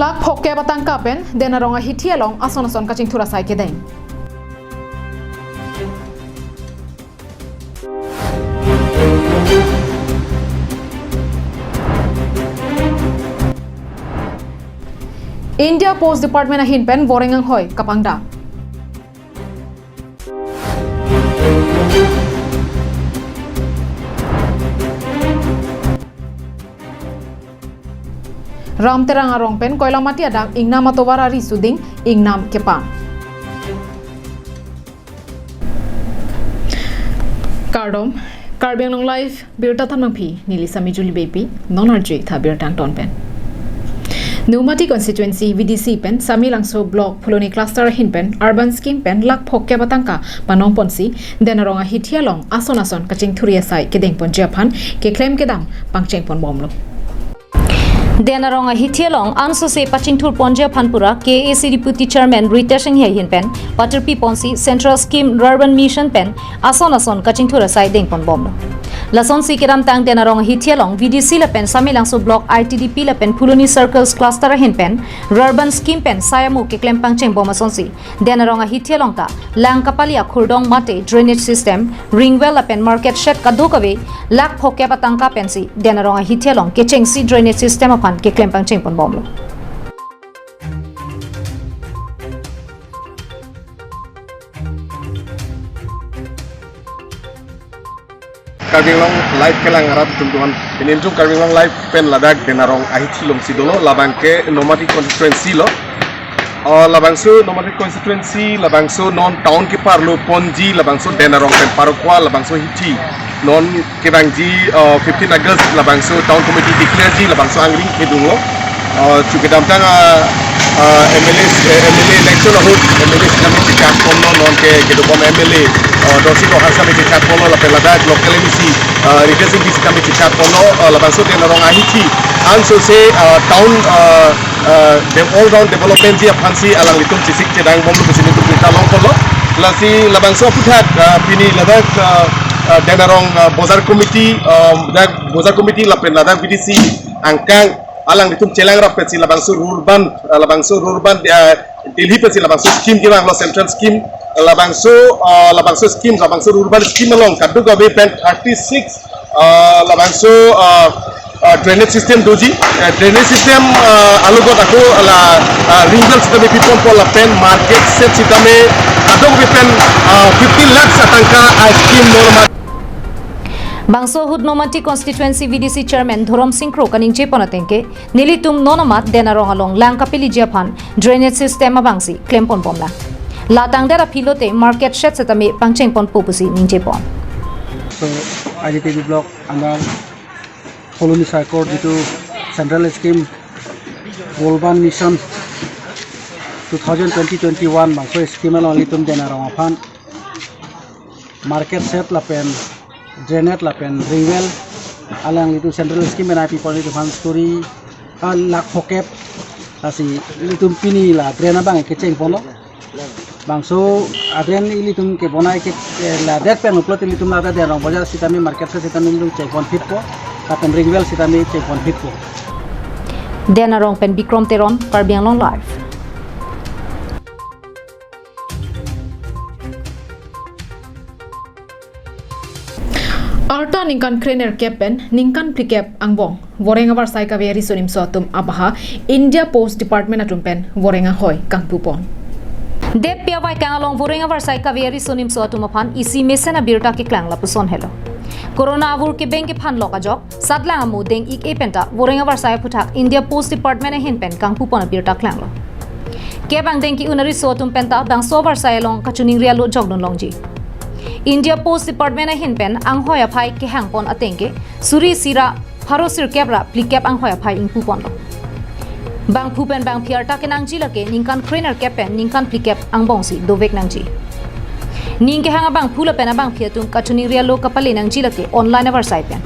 Lak phokke batang kapen dena ronga hitialong ason kaching thura sai kedeng. India Post Department ahin pen vorengang hoy kapangda. Ram terang arong pen koilang mati adang ingnam atowara ri suding ingnam kepang. Kardom Karbiang long life birta thamang phi nili sami juli baby nonarji tha birtang ton pen. Numati constituency VDC pen Samilangso block Puloni cluster hin pen urban scheme pen lak phokke batangka panong ponsi denaronga hithialong ason kaching thuria sai kedeng pon japhan ke claim kedam pangcheng pon bomlo. Denaronga hithialong anso se pachingthur ponja phanpura KAC deputy chairman Ritashing hin pen Paterpi ponsi central scheme urban mission pen ason kachingthur sai deng pon bomlo. Lason si kiram tang denaronga hithialong VDC la pen Samilangso block ITDP la pen Puloni circles cluster hin pen urban scheme pen sayamu ke claim pangcheng boma sonsi denaronga hithialong ka lang kapalia khurdong mate drainage system ringwell la pen market shed kadukawe lak phokke patangka pensi denaronga hithialong ke chengsi drainage system aphan ke claim pangcheng pon bomlo. Karbiang live kelang harap tuntuan peninjung Karbiang live pen ladak denarong ahithi lom sidolo labangke nomadic constituency lo labangso nomadic constituency labangso non town ke parlo ponji labangso denarong pen parokwa labangso hithi non kebangji 15 August labangso town committee declare ji labangso angling kedungo chukidam tang MLA election ho MLA kami cakap kono non ke kedupom MLA dosi ko hasa mi cakap kono la pelada local misi represent bis kami cakap kono labangso denarong ahithi anso se town dem all round development ji aphansi alang litum cisik cedang bomlo kesini tu kita long kono lasi labangso puthat pini ladak denarong bozar committee la pelada VDC angkang alang ditum celang rap peti labangso urban Delhi peti labangso scheme gimang lo central scheme labangso scheme labangso urban scheme along kaddu gabe pen 36 labangso drainage system doji drainage system alugot aku ala ringwell system pipon pola pen market set system kaddu gabe pen 15 lakhs atangka scheme normal Bangso Hud Nomati constituency VDC chairman Thorom Singkro kaning cheponatengke nilitum nonomat denarong along langkapili japhan drainage system abangsi claim pon pomla latang dera philote market shed setame pangcheng pon popusi ninjepon so ITDP block amra Puloni circle jitu central scheme urban mission 2020-21 bangso scheme along litum denarong aphan market shed lapen drainage lapen ringwell alang itu central scheme na people itu fan story lak hokep asi itu pini la drainage bang ke cheng pono bangso adren ilitum ke bonai ke la det pen uplot ilitum la da rong bazar sitami market se sitami lu cheng pon fit po lapen ringwell sitami cheng pon fit po denarong pen bikrom teron Karbiang long life. Arta ningkan krener kepen ningkan plikep angbong vorenga war sai kaveri sonim sotum abaha India Post Department atumpen vorenga hoy kangpupon Dep piawai kangalong vorenga war sai kaveri sonim sotum aphan isi mesena birta ke klang lapuson hello corona avur ke bank ke phan loka jok satlang amu deng ik epenta vorenga war sai puthak India Post Department hin pen kangpupon birta klang lo ke bang deng ki unari sotum penta bang so war sai long kachuning rialo jogdon longji India Post Department hin pen ang hoya phai ke hangpon atengke suri sira pharosir kebra plikep ang hoya phai ingpupon bang phupen bang phiarta ke nangji lake ningkan trainer kepen ningkan plikep ang bongsi dovek nangji ning ke hanga bang phula pen bang phiatum kachuni rialo kapale nangji lake online avar site pen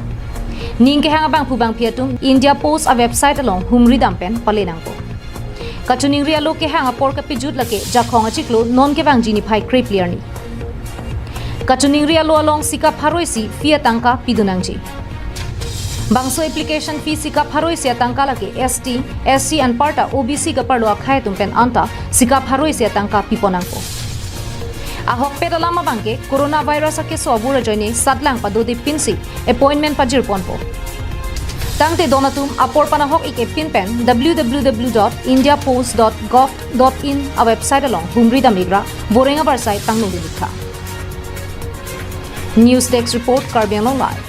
ning ke hanga bang phu bang phiatum India Post a website along humri dam pen pale nangko kachuni rialo ke hanga por ka pijut lake jakhong achiklo non ke bang jini phai creep clear ni Kachuning ria lo along sika pharoisi fia tangka pidunangji Bangso application fee sikap haroi sia tangka lagi ST, SC and parta OBC ka parlo akhai tumpen anta sikap haroi sia tangka piponangko. Ahok pedalama bangke coronavirus ke sobura joini sadlang padodi pinsi appointment pajir ponpo. Tangte donatum apor panahok ik pinpen www.indiapost.gov.in a website along Humrida Migra Borenga Barsai tangnu dilikha. News Desk report Karbi Anglong Live.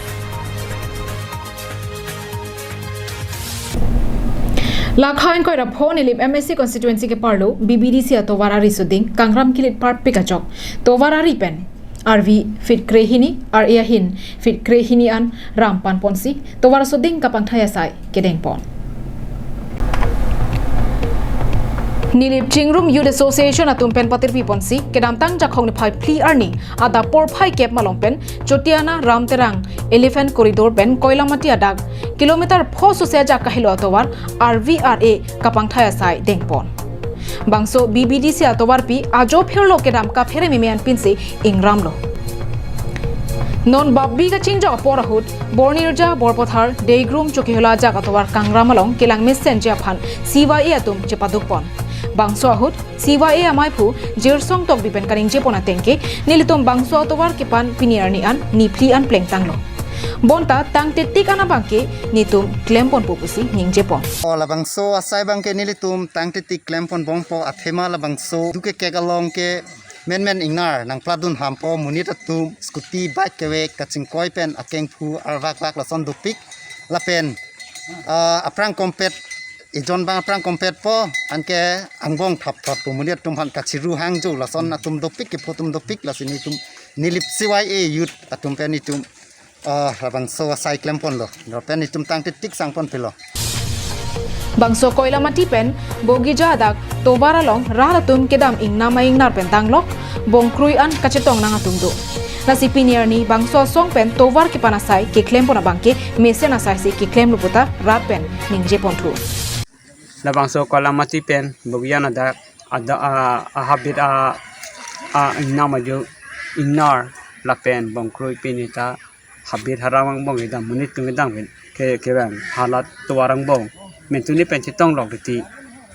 Lakhain koi rapho nilip MSC constituency ke parlo BBDC atovara risuding Kangram kilit part pikachok tovara ripen RV fit krehini RA hin fit krehini an rampan ponsi tovara suding kapang thaya sai kedeng pon Nilip Chingrum Youth Association atum pen patir pi ponsi kedam tang jakhong ni phai pli arni ada por phai kep malong pen chotiana ramterang elephant corridor pen koilamati adag kilometer pho sose ja kahilo atowar RVRA kapang thaya sai dengpon bangso BBDC atowar pi ajo pherlo kedam ka phere mimean pinsi ingramlo non babbi ga chingja porahut bornirja borpothar deigrum chokihela jagatowar kangramalong kelang messenger phan CYA atum chepadukpon bangso ahut CYA amaipu jirsong tok bipen kaning jepona tengke nilitom bangso atowar kepan piniarni an nipli an plengtanglo bonta tang tetik ana bangke nitum klempon pupusi ning jepon ola bangso asai bangke nilitum tang tetik klempon bongpo athema la bangso duke kegalong ke men ingnar nang pladun hampo munita tum skuti bike kewe kaching koi pen akeng phu arwak wak la son dupik la pen aprang kompet ijon bang aprang kompet po anke angbong thap thap pu munit tum han kachiru hangjo la son atum dupik ke photum dupik la sini tum nilip CYA youth atum pen itum bangso asai klempon lo pen itum tang tetik sangpon pelo bangso koila mati pen bogi jadak tobara long ralatum kedam ingna maingnar pen tanglok bongkrui an kachetong nanga tumdo nasi pinierni bangso song pen tovar ki panasai ki klem pona bangke mesena sai se ki klem luputa rat pen ningje pontu la bangso koila mati pen bogiana da ada habit ingna maju ingnar la pen bongkrui pinita habit harawang bong idam munit kengedang pen ke bang halat towarang bong mentuni penci tong lok ti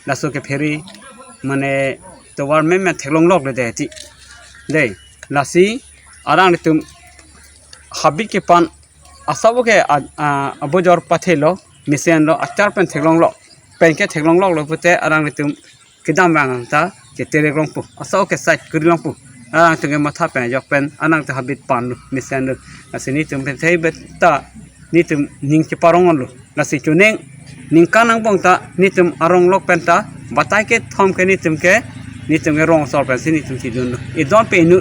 laso ke pheri mane towar me thelong lok le ti dei lasi arang tum habit ke pan asabo ke abojor pathelo misen lo achar pen thelong lok pen ke thelong lok lo pute arang tum kidam bang ta ke telegram pu asao ke site kurilong pu arang tum matha pen jok pen anang ta habit pan misen lo asini tum pen thei beta ni tum ning ke parong lo lasi chuneng ningkanang bongta nitum arong lok penta batai ke thom ke nitum ke rong sor pen sini tum tidun idon pe nu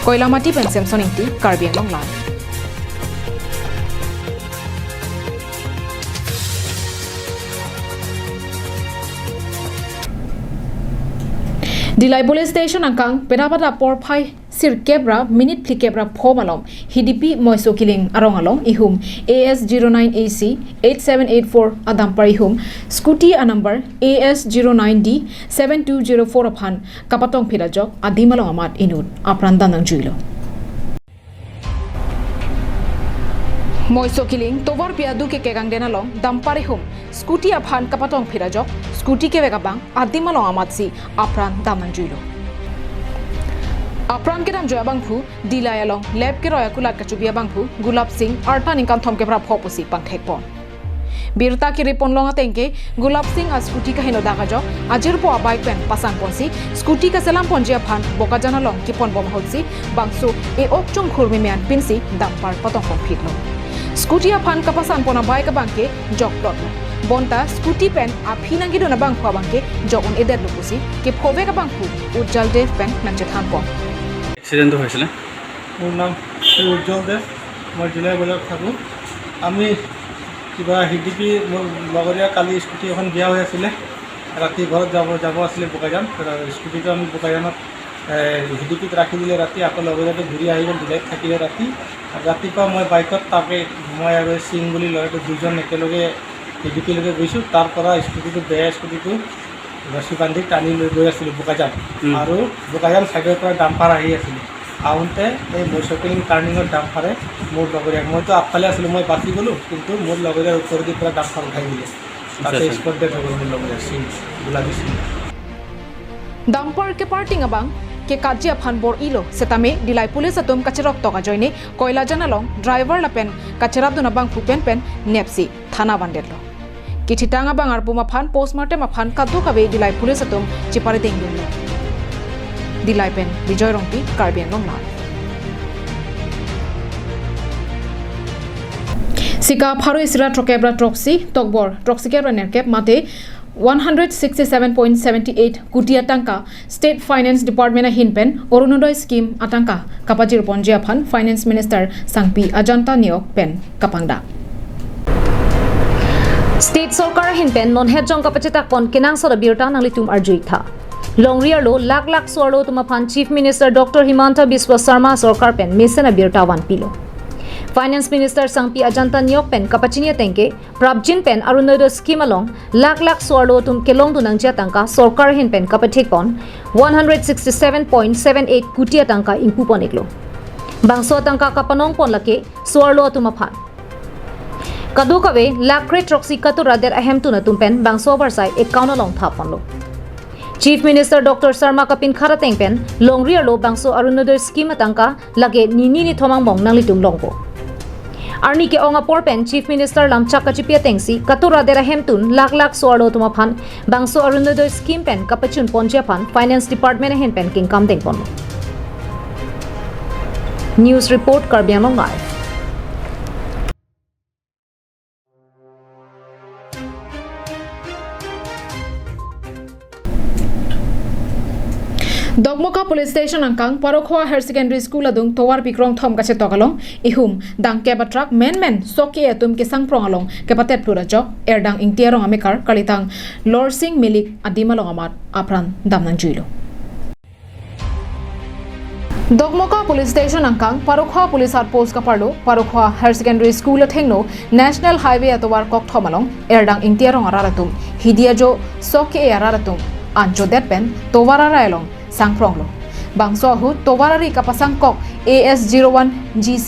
koila mati pen samson inti Karbi Anglong Live Dilai police station angkang pedapata por phai sir kebra minute pli kebra phomalom hidipi moiso killing arong along ihum AS09AC 8784 adam parihum scooty a number AS09D 7204 aphan kapatong phirajok adimalong amat inut aprandan nang juilo moiso killing tovar piadu ke kegang denalong damparihum scooty aphan kapatong phirajok scooty ke vegabang adimalong amat si apran daman juilo Apran ke dam joya bangphu dilai along lab ke roya kulat kachubia bangphu Gulab Singh artan ingkan thom ke pra phopusi pangthek pon birta ki ripon longa tengke Gulab Singh a scooty ka hino daga jo ajir po bike pen pasang ponsi scooty ka selam ponjia phan boka jana long ki pon bom hotsi bangsu e ok chung khurmi mean pinsi dampar patong pon phitlo scooty a phan ka pasan pona bike bangke jok dot bonta scooty pen a phinangi dona bang khwa bangke jokon eder lupusi ke phove ka bangphu ujjal dev pen nanje than pon accident হৈছিলে মোৰ নাম শ্ৰী উজ্জ্বল দেৱ মই জুলাই বজাৰত থাকোঁ আমি কিবা হিডিপি মোৰ লগৰীয়া কালি স্কুটি এখন দিয়া হৈ আছিলে ৰাতি ঘৰত যাব আছিলে বোকাজান স্কুটিটো আমি বোকাজানত হিডিপিত ৰাখি দিলে ৰাতি আকৌ লগৰীয়াটো ঘূৰি আহি গ'ল দিলাইত থাকিলে ৰাতিপুৱা মই বাইকত তাকে মই আৰু সিং বুলি ল'ৰাটো দুজন একেলগে হিডিপিলৈকে গৈছোঁ তাৰ পৰা স্কুটিটো বেয়া স্কুটিটো ৰছী বান্ধি টানি লৈ গৈ আছিলোঁ বোকাজান আৰু বোকাজান ছাইডৰ পৰা ডাম্পাৰ আহি আছিলে আহোঁতে এই মৈচকলিং টাৰ্ণিঙত ডাম্পাৰে মোৰ লগৰীয়াক মইতো আগফালে আছিলোঁ মই বাচি গ'লোঁ কিন্তু মোৰ লগৰীয়াৰ ওপৰত দি পুৰা ডাম্পাৰ উঠাই দিলে তাতে স্পট ডেথ হৈ গ'ল মোৰ লগৰীয়াৰ চিন গোলা দিছিল Dampar ke parting abang ke kajia phan bor ilo setame dilai police atum kacherok toka joine koila janalong driver lapen kacherap duna bang phupen pen nepsi thana bandetlo kichitanga bang ar puma phan postmortem aphan kadu kabe dilai police atum chipare denglu dilai pen bijoy rongpi karbian long la Sika pharo isra trokebra troxy tokbor troxy ke nerkep mate 167.78 kutia tangka State Finance Department hinpen Orunodoi scheme atangka kapajir ponjia phan Finance Minister Sangpi Ajanta Niok pen kapangda State Sarkar hinpen non het jong kapachita kon kinang sora birta nalitum arjui tha Longrier lo lak sorlo tuma phan Chief Minister Dr. Himanta Biswa Sarma Sarkar pen mesena birta 1 pilo Finance Minister Sangpi Ajanta Niok pen kapachinia tengke Prabjin pen Arunodoi scheme along lak sorlo tum kelong dunang jia tangka Sarkar hin pen kapathik pon 167.78 kutia tangka ingpu poneklo Bangso tangka kapanong pon lake sorlo tuma phan Kadu kawe lakre troxy katura der ahem tuna tumpen bangso barsai account along thaponlo Chief Minister Dr. Sarma kapin kharateng pen longrier lo bangso Arunodoi scheme tangka lage nini ni thomang bong nangli tum longbo Arni ke onga porpen Chief Minister lamchak kachipia tengsi katura dera hemtun lak sorlo tuma phan bangso Arunodoi scheme pen kapachun ponjia phan Finance Department hen pen king kam teng pon News report Karbiang Long Live Dogmoka Police Station angkang Parokhwa Higher Secondary School adung towar pikrong thom kache tokalong ihum dang ke batrak men soki atum ke sangprong along ke patet plura jok erdang ingtiarong amekar kalitang Lord Singh Milik adimalong amat apran damnang juilo Dogmoka Police Station angkang Parokhwa Police Outpost kaparlo Parokhwa Higher Secondary School athengno National Highway atowar kok thomalong erdang ingtiarong araratum hidiajo soki araratum anjo detpen towarara elong Sangpronglo Bangso hu towarari kapasang kok AS01 GC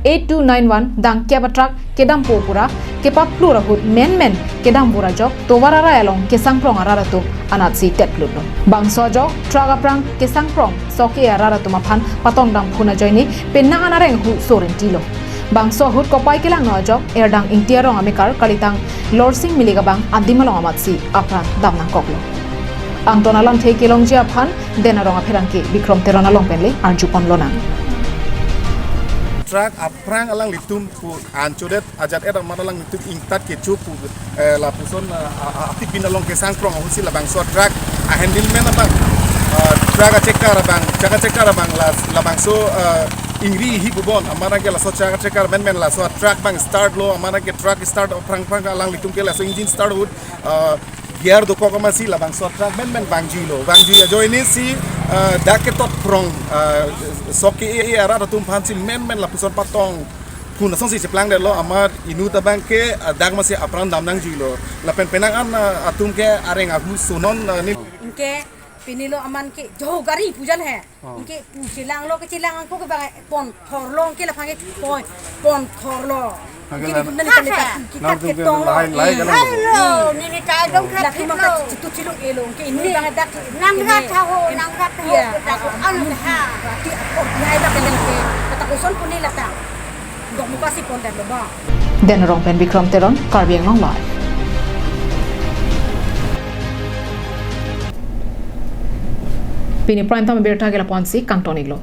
8291 dang kebatrak kedam popura kepa plura hut men kedam bura jok towarara elong ke sangprong araratu anat si tetluno Bangso jok traga prang ke sangprong soke araratu maphan patong dang phuna joini penna anareng hu sorentilo Bangso hut kopai kelang no jok erdang ingtiarong amekar kalitang Lord Singh Miliga bang adimalong amat si apran damnang koklo Ang tonalam thei kilong jia phan denarong apherangki bikrom teronalong penle arjupon lonang Track aprang alang litum pu ancodet ajat era madalang litum ingtat ke chupu la puson akipin along ke sangprong husi la bang so track a handle men abang track cekar bang la bang so ingri hi bubon amara ke la so cekar men la so track bang start lo amara ke track start aprang alang litum ke la so engine start wood gear do kok masih la bang so track men bang jilo join ini si daketot prong soki era tum pansil men la puson patong pun song si seplang de lo amar inu ta bang ke dag masih apran damnang jilo la penang an atum ke areng aku sunon ni इनके पिनीलो अमन के जो गाड़ी पूजन है इनके चिलांग लो के चिलांग को के बागे पन थोरलो के लफांगे पन थोरलो इनके बुंदन के लेता के तोंग लो हेलो नीनी काय दम खा लो चितु चिलो ए लो के इननी बागे दक नंगरा था हो नंगरा था हो दक अन हा कि याई दा के kata kuson puni lata dok muka si pon dan ba denarong pen bikrom teron Karbiang Long Live Pini prime time berta gela ponsi kangtoniglo